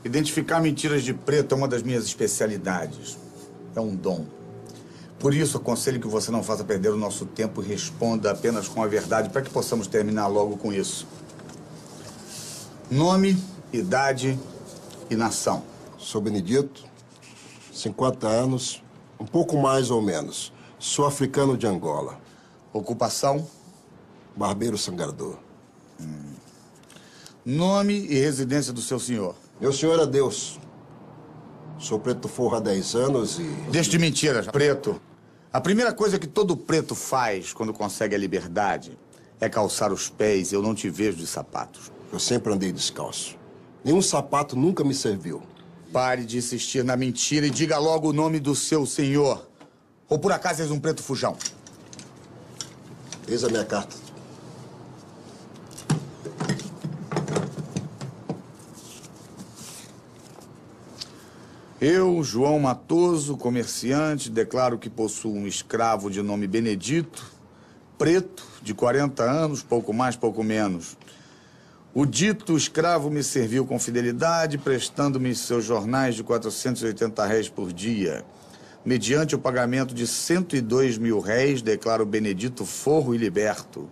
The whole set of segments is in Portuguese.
Identificar mentiras de preto é uma das minhas especialidades. É um dom. Por isso, aconselho que você não faça perder o nosso tempo e responda apenas com a verdade para que possamos terminar logo com isso. Nome, idade e nação. Sou Benedito, 50 anos, um pouco mais ou menos. Sou africano de Angola. Ocupação? Barbeiro sangrador. Nome e residência do seu senhor. Meu senhor é Deus. Sou preto forro há 10 anos e... Deixa de mentiras, preto. A primeira coisa que todo preto faz quando consegue a liberdade é calçar os pés. Eu não te vejo de sapatos. Eu sempre andei descalço. Nenhum sapato nunca me serviu. Pare de insistir na mentira e diga logo o nome do seu senhor. Ou por acaso és um preto fujão? Eis a minha carta. Eu, João Matoso, comerciante, declaro que possuo um escravo de nome Benedito, preto, de 40 anos, pouco mais, pouco menos. O dito escravo me serviu com fidelidade, prestando-me seus jornais de 480 réis por dia. Mediante o pagamento de 102 mil réis, declaro Benedito forro e liberto.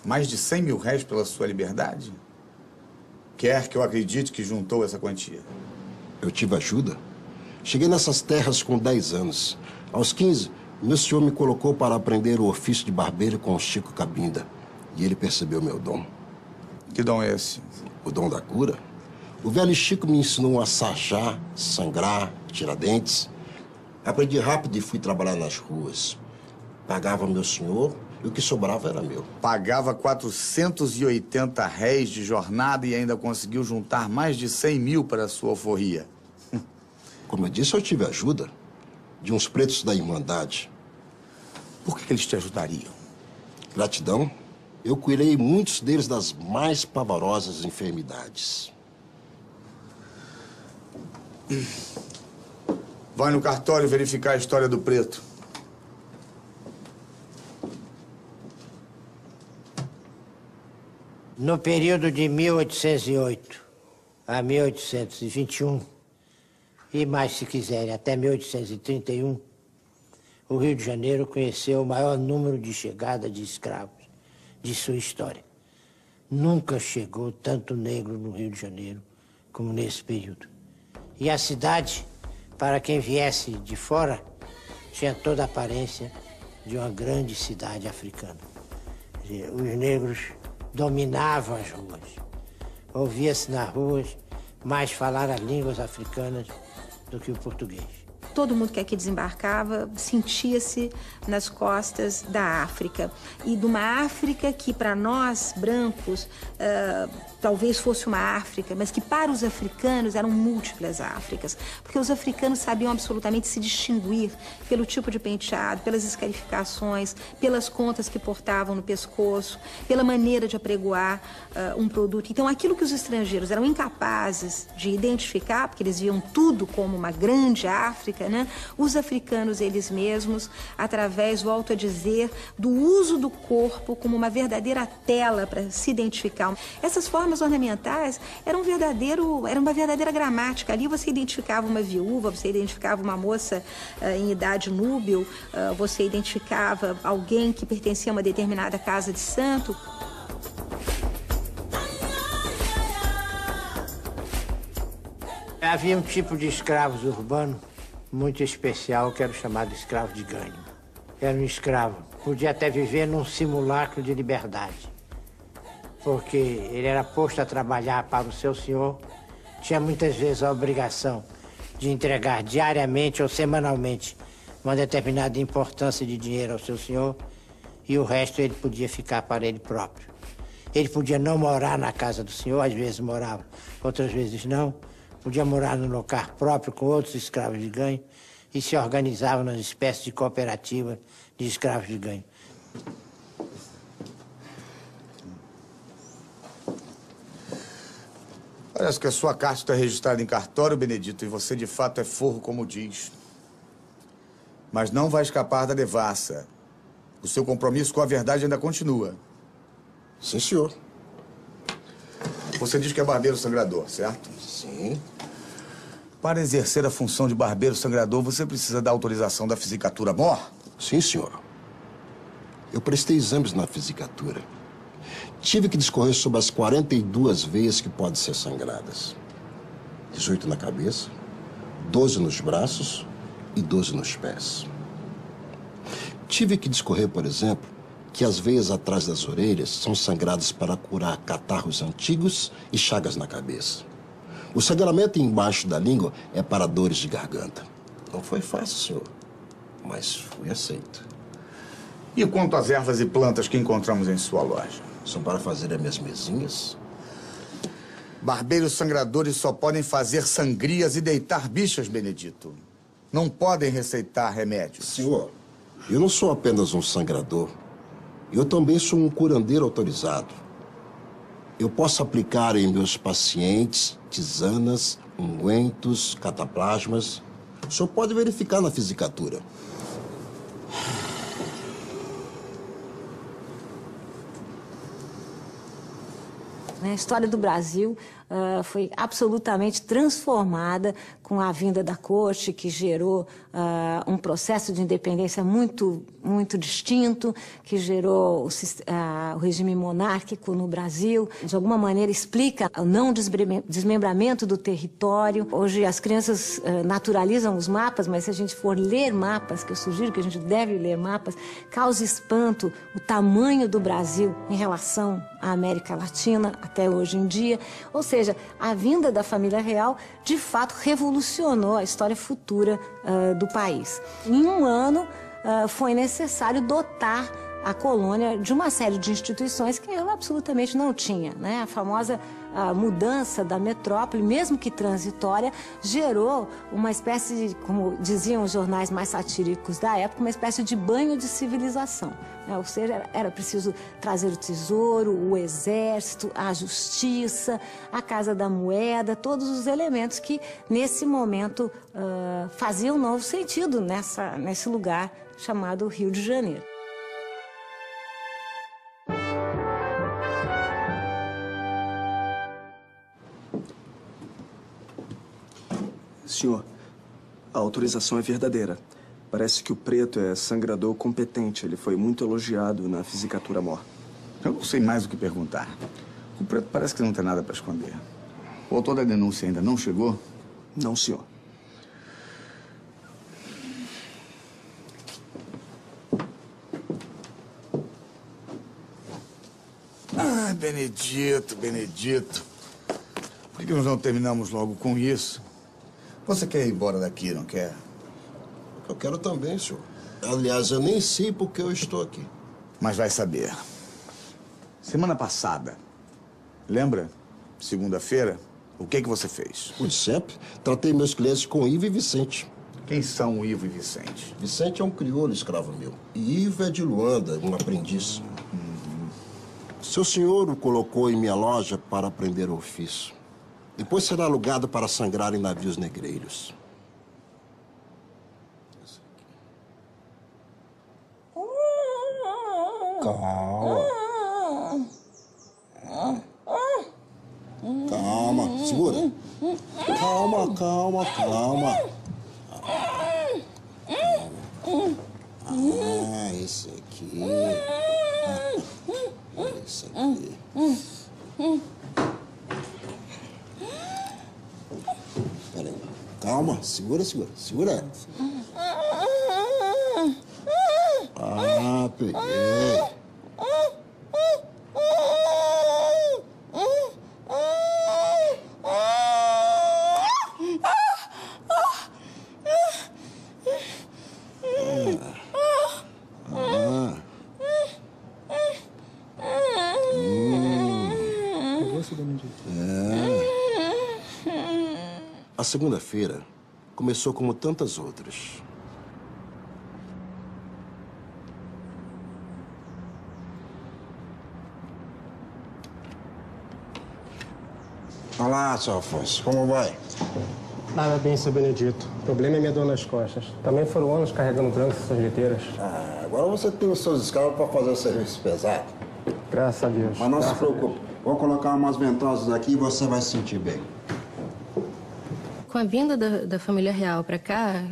Mais de 100 mil réis pela sua liberdade? Quer que eu acredite que juntou essa quantia? Eu tive ajuda. Cheguei nessas terras com 10 anos. Aos 15, meu senhor me colocou para aprender o ofício de barbeiro com o Chico Cabinda. E ele percebeu meu dom. Que dom é esse? O dom da cura. O velho Chico me ensinou a sarjar, sangrar, tirar dentes. Aprendi rápido e fui trabalhar nas ruas. Pagava meu senhor e o que sobrava era meu. Pagava 480 réis de jornada e ainda conseguiu juntar mais de 100 mil para a sua alforria. Como eu disse, eu tive ajuda de uns pretos da Irmandade. Por que eles te ajudariam? Gratidão. Eu curei muitos deles das mais pavorosas enfermidades. Vai no cartório verificar a história do preto. No período de 1808 a 1821, e mais se quiserem, até 1831, o Rio de Janeiro conheceu o maior número de chegada de escravos de sua história. Nunca chegou tanto negro no Rio de Janeiro como nesse período. E a cidade, para quem viesse de fora, tinha toda a aparência de uma grande cidade africana. Os negros dominavam as ruas. Ouvia-se nas ruas mais falar as línguas africanas do que o português. Todo mundo que aqui desembarcava sentia-se nas costas da África. E de uma África que, para nós, brancos, talvez fosse uma África, mas que para os africanos eram múltiplas Áfricas. Porque os africanos sabiam absolutamente se distinguir pelo tipo de penteado, pelas escarificações, pelas contas que portavam no pescoço, pela maneira de apregoar um produto. Então, aquilo que os estrangeiros eram incapazes de identificar, porque eles viam tudo como uma grande África, né? Os africanos, eles mesmos, através, volto a dizer, do uso do corpo como uma verdadeira tela para se identificar. Essas formas ornamentais eram uma verdadeira gramática. Ali você identificava uma viúva, você identificava uma moça em idade núbil, você identificava alguém que pertencia a uma determinada casa de santo. Havia um tipo de escravos urbano muito especial, que era o chamado escravo de ganho. Era um escravo, podia até viver num simulacro de liberdade, porque ele era posto a trabalhar para o seu senhor, tinha muitas vezes a obrigação de entregar diariamente ou semanalmente uma determinada importância de dinheiro ao seu senhor, e o resto ele podia ficar para ele próprio. Ele podia não morar na casa do senhor, às vezes morava, outras vezes não. Podia morar no local próprio com outros escravos de ganho e se organizava nas espécies de cooperativa de escravos de ganho. Parece que a sua carta está registrada em cartório, Benedito, e você de fato é forro como diz. Mas não vai escapar da devassa. O seu compromisso com a verdade ainda continua. Sim, senhor. Você diz que é barbeiro sangrador, certo? Sim. Para exercer a função de barbeiro sangrador, você precisa da autorização da Fisicatura Mor? Sim, senhor. Eu prestei exames na Fisicatura. Tive que discorrer sobre as 42 veias que podem ser sangradas. 18 na cabeça, 12 nos braços e 12 nos pés. Tive que discorrer, por exemplo, que as veias atrás das orelhas são sangradas para curar catarros antigos e chagas na cabeça. O sangramento embaixo da língua é para dores de garganta. Não foi fácil, senhor, mas fui aceito. E quanto às ervas e plantas que encontramos em sua loja? São para fazer as minhas mesinhas? Barbeiros sangradores só podem fazer sangrias e deitar bichas, Benedito. Não podem receitar remédios. Senhor, eu não sou apenas um sangrador. Eu também sou um curandeiro autorizado. Eu posso aplicar em meus pacientes tisanas, ungüentos, cataplasmas. O senhor pode verificar na Fisicatura. A história do Brasil foi absolutamente transformada com a vinda da corte, que gerou um processo de independência muito distinto, que gerou o regime monárquico no Brasil. De alguma maneira explica o não desmembramento do território. Hoje as crianças naturalizam os mapas, mas se a gente for ler mapas, que eu sugiro que a gente deve ler mapas, causa espanto o tamanho do Brasil em relação à América Latina até hoje em dia. Ou seja, a vinda da família real, de fato, revolucionou a história futura do país. Em um ano, foi necessário dotar a colônia de uma série de instituições que ela absolutamente não tinha, né? A famosa mudança da metrópole, mesmo que transitória, gerou uma espécie de, como diziam os jornais mais satíricos da época, uma espécie de banho de civilização, né? Ou seja, era preciso trazer o tesouro, o exército, a justiça, a Casa da Moeda, todos os elementos que, nesse momento, faziam um novo sentido nesse lugar chamado Rio de Janeiro. Senhor, a autorização é verdadeira. Parece que o preto é sangrador competente. Ele foi muito elogiado na Fisicatura Mor. Eu não sei mais o que perguntar. O preto parece que não tem nada para esconder. O autor da denúncia ainda não chegou? Não, senhor. Ah, Benedito, Benedito. Por que nós não terminamos logo com isso? Você quer ir embora daqui, não quer? Eu quero também, senhor. Aliás, eu nem sei por que eu estou aqui. Mas vai saber. Semana passada, lembra? Segunda-feira, o que você fez? Por sempre, tratei meus clientes com Ivo e Vicente. Quem são o Ivo e Vicente? Vicente é um crioulo escravo meu. E Ivo é de Luanda, um aprendiz. Seu senhor o colocou em minha loja para aprender o ofício. Depois será alugado para sangrar em navios negreiros. Calma. Calma, segura. Calma, calma, calma. Ah, esse aqui. Esse aqui. Peraí. Calma, segura, segura. Segura. Ah, peguei. A segunda-feira começou como tantas outras. Olá, seu Afonso. Como vai? Nada bem, seu Benedito. O problema é minha dor nas costas. Também foram anos carregando trancos e suas liteiras. Ah, agora você tem os seus escravos para fazer o serviço pesado. Graças a Deus. Mas não se preocupe. Vou colocar umas ventosas aqui e você vai se sentir bem. Com a vinda da família real para cá,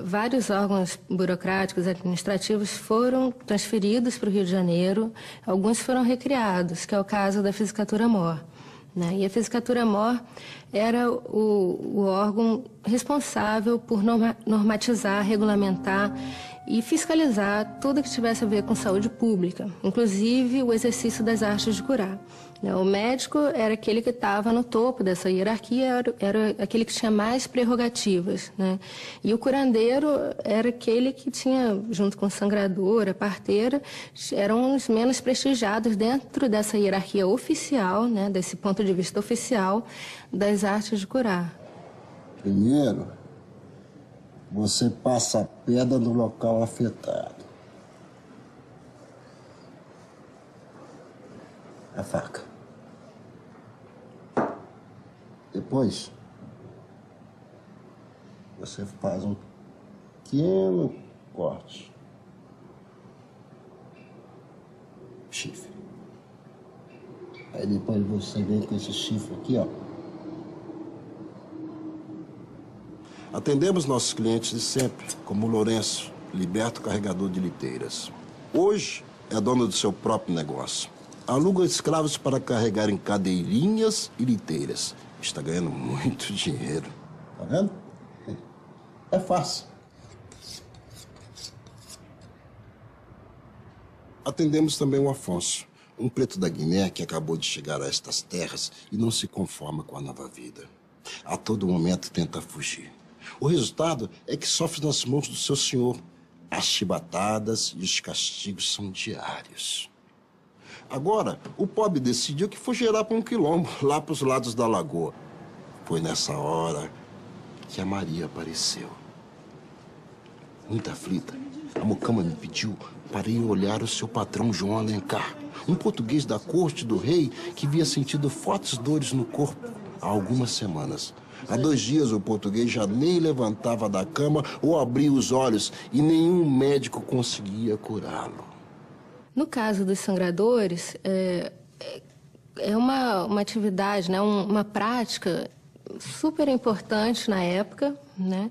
vários órgãos burocráticos, administrativos foram transferidos para o Rio de Janeiro, alguns foram recriados, que é o caso da Fisicatura-Mor. Né? E a Fisicatura-Mor era o órgão responsável por normatizar, regulamentar e fiscalizar tudo que tivesse a ver com saúde pública, inclusive o exercício das artes de curar. O médico era aquele que estava no topo dessa hierarquia, era aquele que tinha mais prerrogativas, né? E o curandeiro era aquele que tinha, junto com a sangradora, a parteira, eram os menos prestigiados dentro dessa hierarquia oficial, né? Desse ponto de vista oficial das artes de curar. Primeiro, você passa a pedra no local afetado. A faca. Depois, você faz um pequeno corte. Chifre. Aí depois você vem com esse chifre aqui, ó. Atendemos nossos clientes de sempre, como o Lourenço, liberto carregador de liteiras. Hoje é dono do seu próprio negócio. Aluga escravos para carregar em cadeirinhas e liteiras. Está ganhando muito dinheiro. Tá vendo? É fácil. Atendemos também o Afonso, um preto da Guiné que acabou de chegar a estas terras e não se conforma com a nova vida. A todo momento tenta fugir. O resultado é que sofre nas mãos do seu senhor. As chibatadas e os castigos são diários. Agora, o pobre decidiu que fugirá para um quilombo, lá para os lados da lagoa. Foi nessa hora que a Maria apareceu. Muito aflita, a mucama me pediu para ir olhar o seu patrão João Alencar, um português da corte do rei que havia sentido fortes dores no corpo há algumas semanas. Há 2 dias o português já nem levantava da cama ou abria os olhos e nenhum médico conseguia curá-lo. No caso dos sangradores, é uma atividade, né, uma prática super importante na época, né?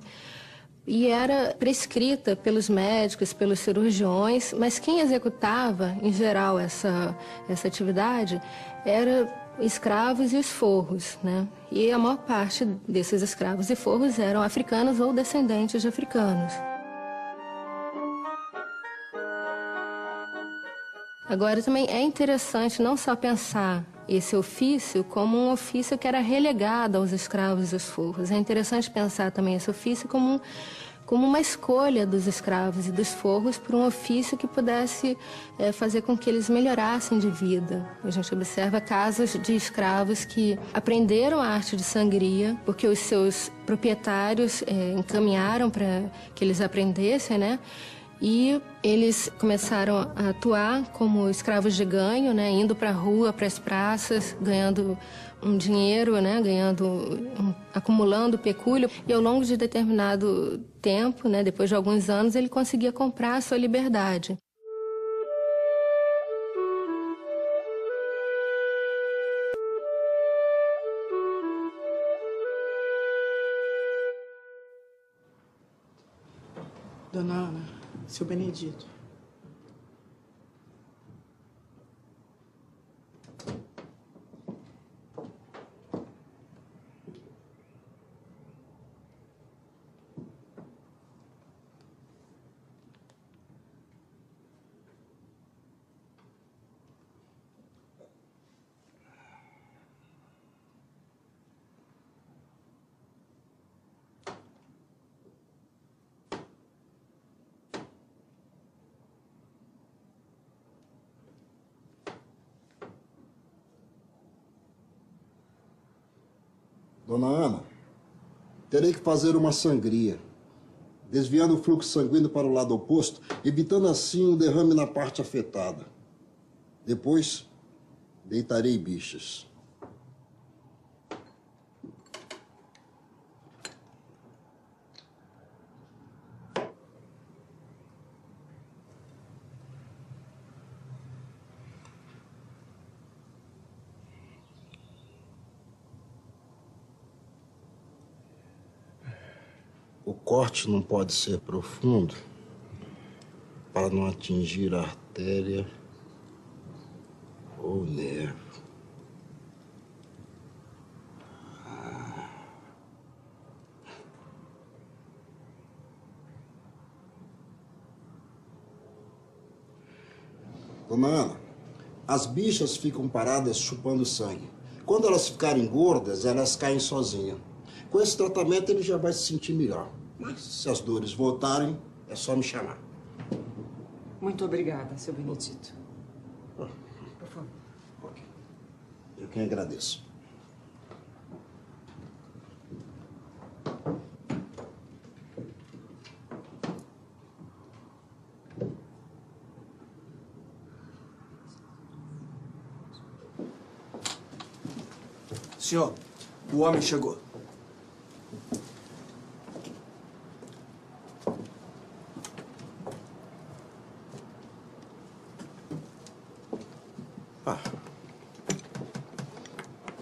E era prescrita pelos médicos, pelos cirurgiões, mas quem executava, em geral, essa atividade era escravos e os forros, né? E a maior parte desses escravos e forros eram africanos ou descendentes de africanos. Agora, também é interessante não só pensar esse ofício como um ofício que era relegado aos escravos e aos forros. É interessante pensar também esse ofício como uma escolha dos escravos e dos forros por um ofício que pudesse fazer com que eles melhorassem de vida. A gente observa casos de escravos que aprenderam a arte de sangria porque os seus proprietários encaminharam para que eles aprendessem, né? E eles começaram a atuar como escravos de ganho, né? Indo para a rua, para as praças, ganhando um dinheiro, né? Acumulando pecúlio. E ao longo de determinado tempo, né? Depois de alguns anos, ele conseguia comprar a sua liberdade. Dona Ana, seu Benedito. Dona Ana, terei que fazer uma sangria, desviando o fluxo sanguíneo para o lado oposto, evitando assim um derrame na parte afetada. Depois, deitarei bichas. O corte não pode ser profundo para não atingir a artéria ou nervo. Dona Ana, as bichas ficam paradas chupando sangue. Quando elas ficarem gordas, elas caem sozinhas. Com esse tratamento, ele já vai se sentir melhor. Mas se as dores voltarem, é só me chamar. Muito obrigada, seu Benedito. Por favor. Ok. Eu quem agradeço. Senhor, o homem chegou.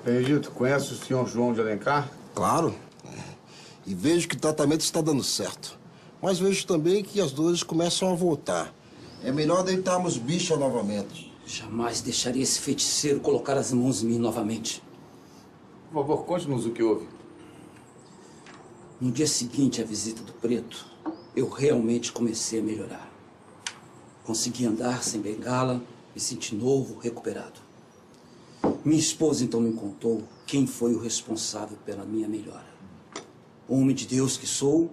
Benedito, conhece o senhor João de Alencar? Claro. E vejo que o tratamento está dando certo. Mas vejo também que as dores começam a voltar. É melhor deitarmos bicha novamente. Jamais deixaria esse feiticeiro colocar as mãos em mim novamente. Por favor, conte-nos o que houve. No dia seguinte à visita do preto, eu realmente comecei a melhorar. Consegui andar sem bengala, me senti novo, recuperado. Minha esposa então me contou quem foi o responsável pela minha melhora. Homem de Deus que sou,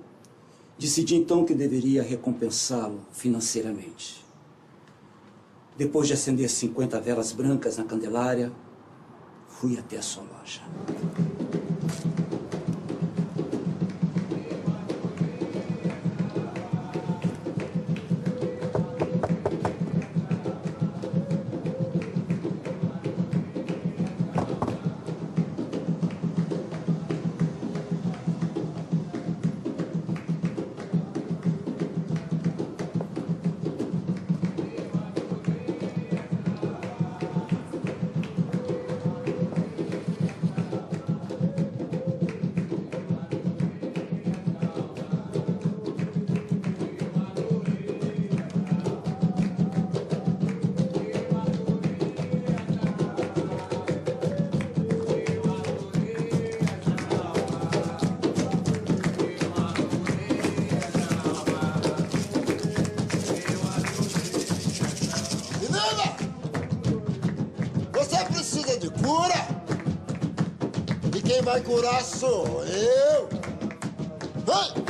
decidi então que deveria recompensá-lo financeiramente. Depois de acender 50 velas brancas na Candelária, fui até a sua loja. Quem vai curar sou eu. Vai!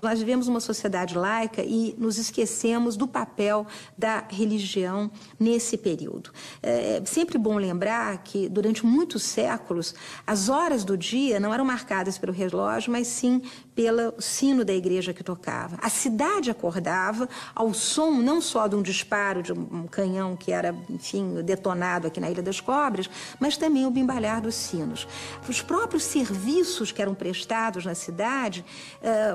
Nós vivemos uma sociedade laica e nos esquecemos do papel da religião nesse período. É sempre bom lembrar que, durante muitos séculos, as horas do dia não eram marcadas pelo relógio, mas sim pelo sino da igreja que tocava. A cidade acordava ao som não só de um disparo de um canhão que era, enfim, detonado aqui na Ilha das Cobras, mas também o bimbalhar dos sinos. Os próprios serviços que eram prestados na cidade,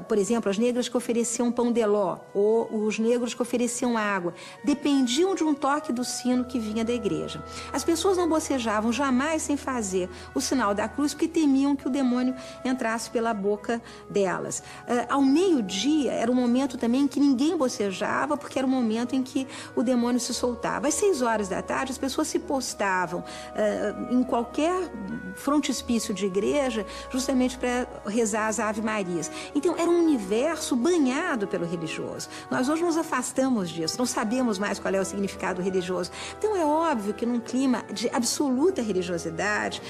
por exemplo, as negras que ofereciam pão de ló ou os negros que ofereciam água, dependiam de um toque do sino que vinha da igreja. As pessoas não bocejavam jamais sem fazer o sinal da cruz, porque temiam que o demônio entrasse pela boca delas. Ao meio-dia era um momento também em que ninguém bocejava, porque era o momento em que o demônio se soltava. Às 6 horas da tarde, as pessoas se postavam em qualquer frontispício de igreja, justamente para rezar as Ave-Marias. Então, era um universo banhado pelo religioso. Nós hoje nos afastamos disso, não sabemos mais qual é o significado religioso. Então, é óbvio que num clima de absoluta religiosidade,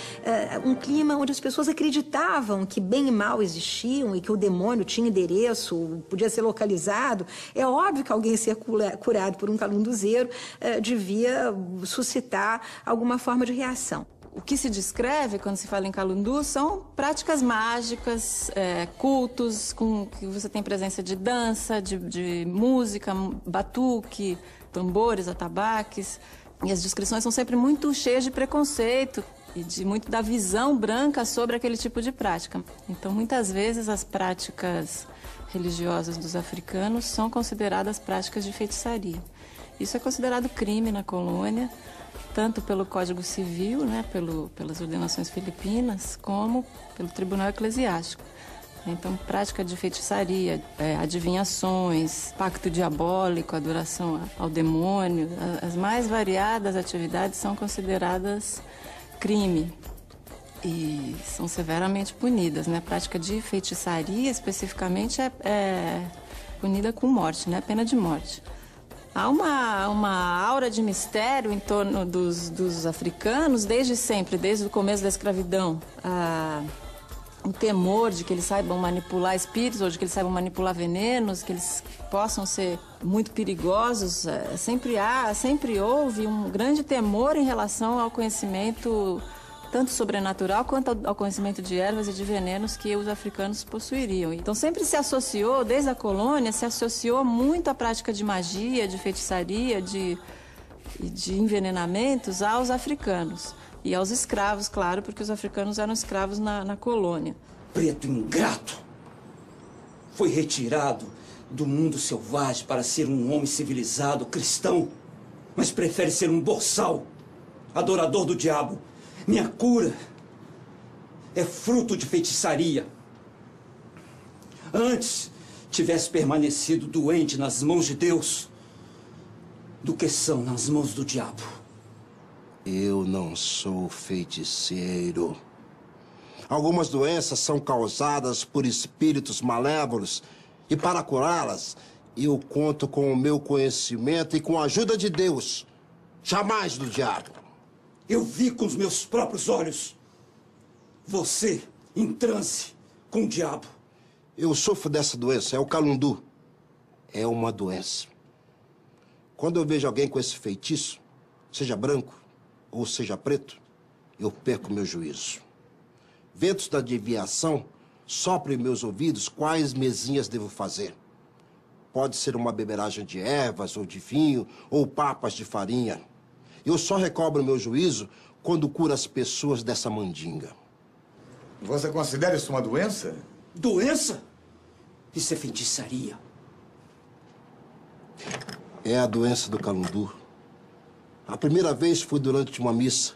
um clima onde as pessoas acreditavam que bem e mal existiam e que o demônio tinha endereço, podia ser localizado, é óbvio que alguém ser curado por um calunduzeiro devia suscitar alguma forma de reação. O que se descreve quando se fala em Calundu são práticas mágicas, cultos, que você tem presença de dança, de música, batuque, tambores, atabaques. E as descrições são sempre muito cheias de preconceito e de muito da visão branca sobre aquele tipo de prática. Então, muitas vezes, as práticas religiosas dos africanos são consideradas práticas de feitiçaria. Isso é considerado crime na colônia, tanto pelo Código Civil, né, pelas ordenações filipinas, como pelo Tribunal Eclesiástico. Então, prática de feitiçaria, adivinhações, pacto diabólico, adoração ao demônio, as mais variadas atividades são consideradas crime e são severamente punidas, né? A prática de feitiçaria, especificamente, é punida com morte, né? Pena de morte. Há uma aura de mistério em torno dos africanos desde sempre, desde o começo da escravidão. O temor de que eles saibam manipular espíritos ou de que eles saibam manipular venenos, que eles possam ser muito perigosos. Sempre houve um grande temor em relação ao conhecimento tanto sobrenatural quanto ao conhecimento de ervas e de venenos que os africanos possuiriam. Então sempre se associou, desde a colônia, se associou muito à prática de magia, de feitiçaria, de envenenamentos aos africanos. E aos escravos, claro, porque os africanos eram escravos na colônia. Preto ingrato! Foi retirado do mundo selvagem para ser um homem civilizado, cristão, mas prefere ser um boçal, adorador do diabo. Minha cura é fruto de feitiçaria. Antes tivesse permanecido doente nas mãos de Deus do que são nas mãos do diabo. Eu não sou feiticeiro. Algumas doenças são causadas por espíritos malévolos e para curá-las, eu conto com o meu conhecimento e com a ajuda de Deus, jamais do diabo. Eu vi com os meus próprios olhos você em transe com o diabo. Eu sofro dessa doença, é o calundu. É uma doença. Quando eu vejo alguém com esse feitiço, seja branco ou seja preto, eu perco meu juízo. Ventos da adivinhação soprem em meus ouvidos quais mezinhas devo fazer. Pode ser uma beberagem de ervas ou de vinho ou papas de farinha. Eu só recobro meu juízo quando curo as pessoas dessa mandinga. Você considera isso uma doença? Doença? Isso é feitiçaria. É a doença do calundu. A primeira vez foi durante uma missa,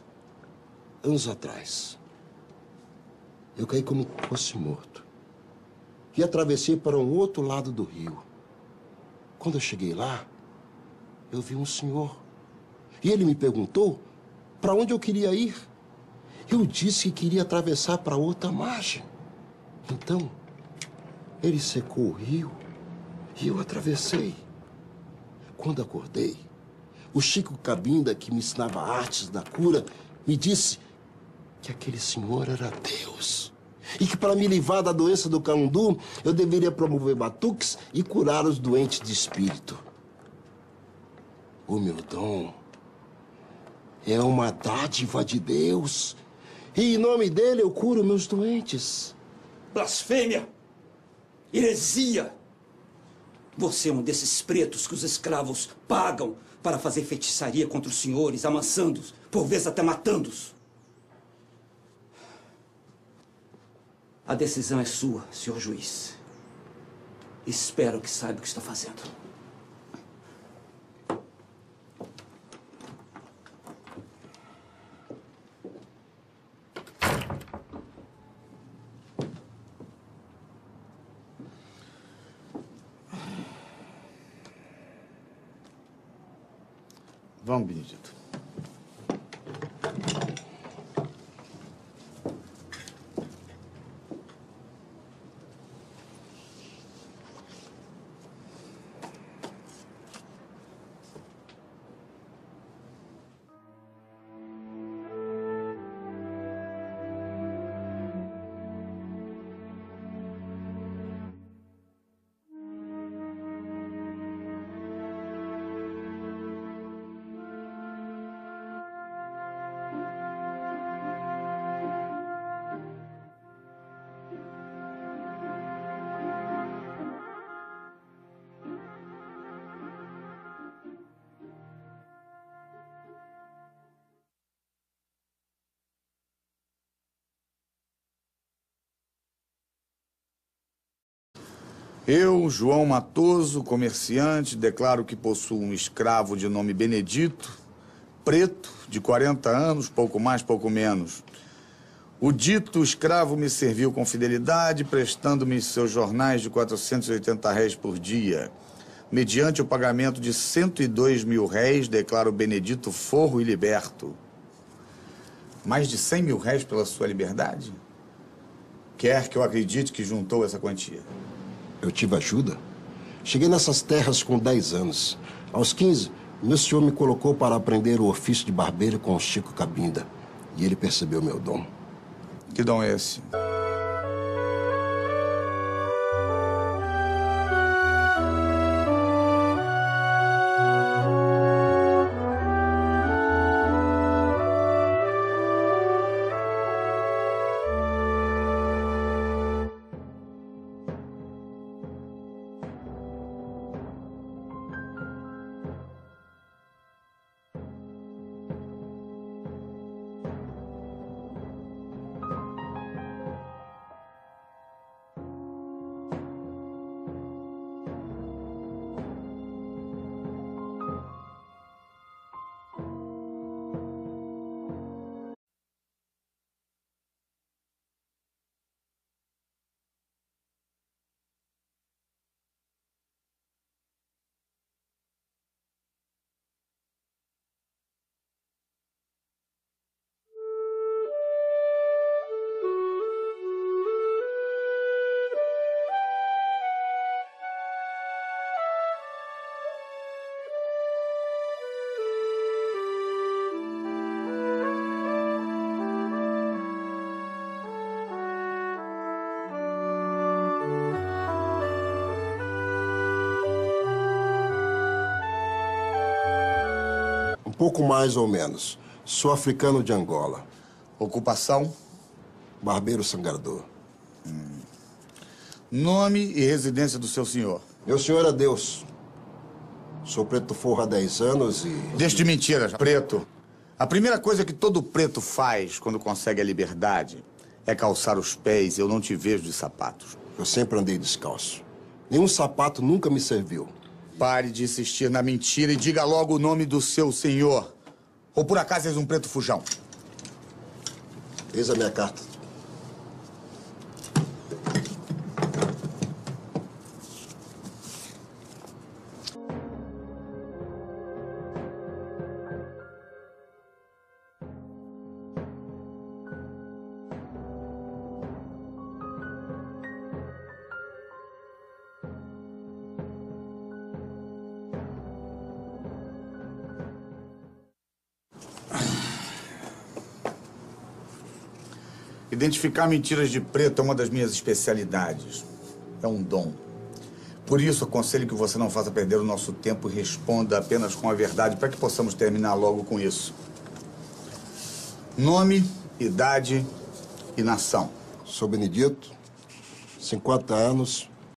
anos atrás. Eu caí como se fosse morto. E atravessei para um outro lado do rio. Quando eu cheguei lá, eu vi um senhor. E ele me perguntou para onde eu queria ir. Eu disse que queria atravessar para outra margem. Então, ele secou o rio e eu atravessei. Quando acordei, o Chico Cabinda, que me ensinava artes da cura, me disse que aquele senhor era Deus. E que para me livrar da doença do calundu, eu deveria promover batuques e curar os doentes de espírito. O meu dom é uma dádiva de Deus. E em nome dele eu curo meus doentes. Blasfêmia! Heresia! Você é um desses pretos que os escravos pagam para fazer feitiçaria contra os senhores, amansando-os, por vezes até matando-os. A decisão é sua, senhor juiz. Espero que saiba o que está fazendo. Vamos, Benedito. Eu, João Matoso, comerciante, declaro que possuo um escravo de nome Benedito, preto, de 40 anos, pouco mais, pouco menos. O dito escravo me serviu com fidelidade, prestando-me seus jornais de 480 réis por dia. Mediante o pagamento de 102 mil réis, declaro Benedito forro e liberto. Mais de 100 mil réis pela sua liberdade? Quer que eu acredite que juntou essa quantia? Eu tive ajuda. Cheguei nessas terras com 10 anos. Aos 15, meu senhor me colocou para aprender o ofício de barbeiro com o Chico Cabinda. E ele percebeu meu dom. Que dom é esse? Pouco mais ou menos. Sou africano de Angola. Ocupação? Barbeiro sangrador. Nome e residência do seu senhor? Meu senhor é Deus. Sou preto forro há 10 anos e... Deixa de mentiras, preto. A primeira coisa que todo preto faz quando consegue a liberdade é calçar os pés. Eu não te vejo de sapatos. Eu sempre andei descalço. Nenhum sapato nunca me serviu. Pare de insistir na mentira e diga logo o nome do seu senhor. Ou por acaso és um preto fujão? Eis a minha carta. Identificar mentiras de preto é uma das minhas especialidades. É um dom. Por isso, aconselho que você não faça perder o nosso tempo e responda apenas com a verdade para que possamos terminar logo com isso. Nome, idade e nação. Sou Benedito, 50 anos,